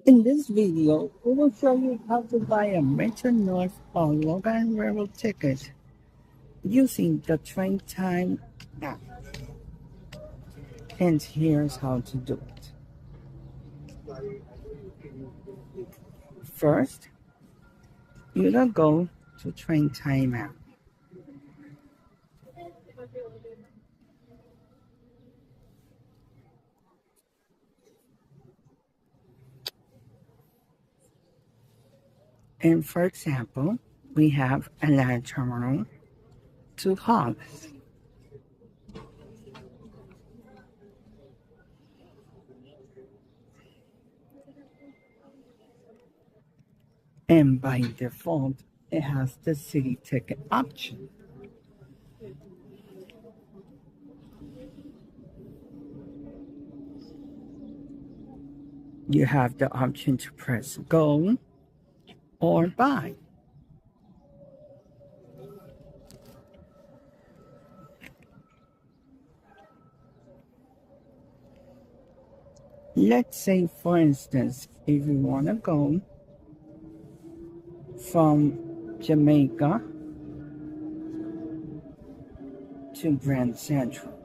In this video, we will show you how to buy a Metro North or Logan Railroad ticket using the Train Time app. And here's how to do it. First, you're gonna go to Train Time app. And for example, we have a LIRR terminal to Hollis. And by default, it has the city ticket option. You have the option to press go or buy. Let's say, for instance, if you want to go from Jamaica to Grand Central.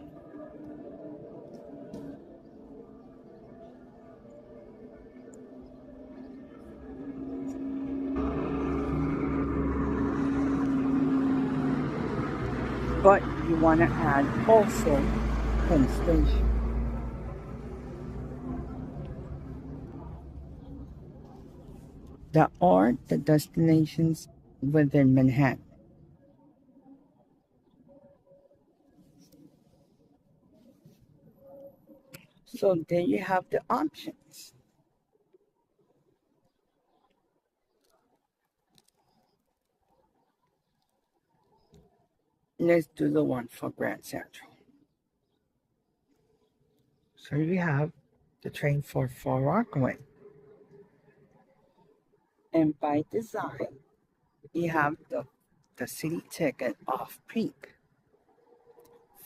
But you want to add also Penn Station. That are the destinations within Manhattan. So there you have the options. Let's do the one for Grand Central. So you have the train for Far Rockaway. And by design, you have the city ticket off peak,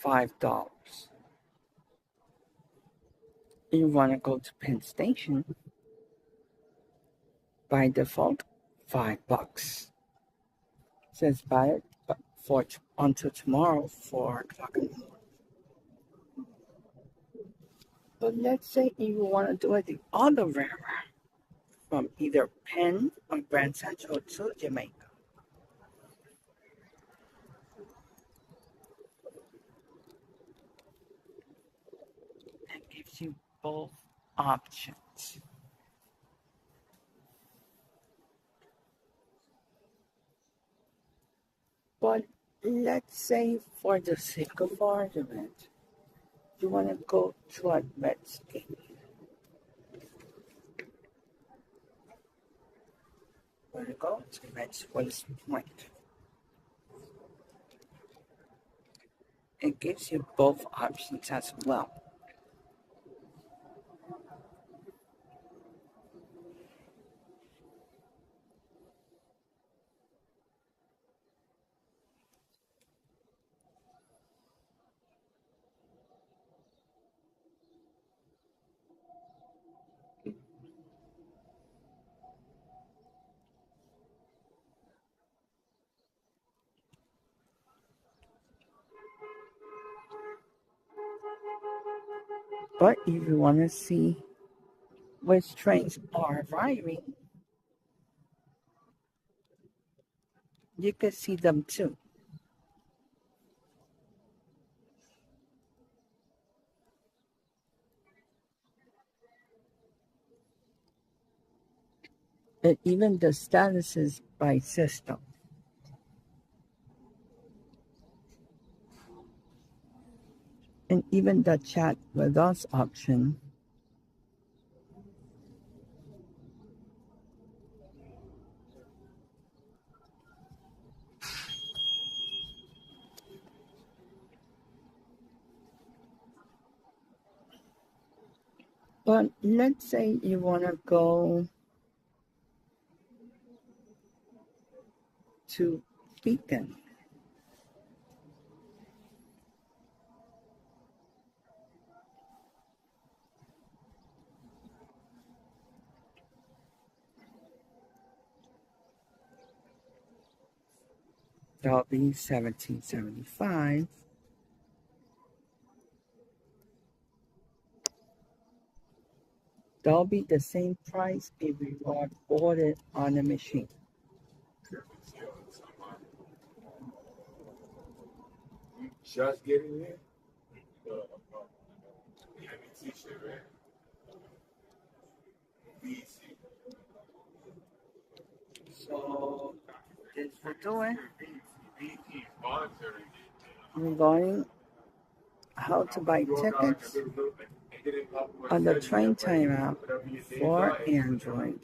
$5. You want to go to Penn Station, by default, $5. Says buy it for until tomorrow, 4 o'clock in the morning. But let's say you want to do it the other way around, from either Penn or Grand Central to Jamaica. That gives you both options. But let's say, for the sake of argument, you want to go to a Mets game. Want to go to Mets West Point. It gives you both options as well. But if you want to see which trains are arriving, you can see them too. And even the statuses by system. And even the chat with us option. But let's say you want to go to Beacon. That'll be $17.75. That'll be the same price if we bought it on the machine. Just getting there. So this we're doing regarding how to buy tickets on the train time app for Android.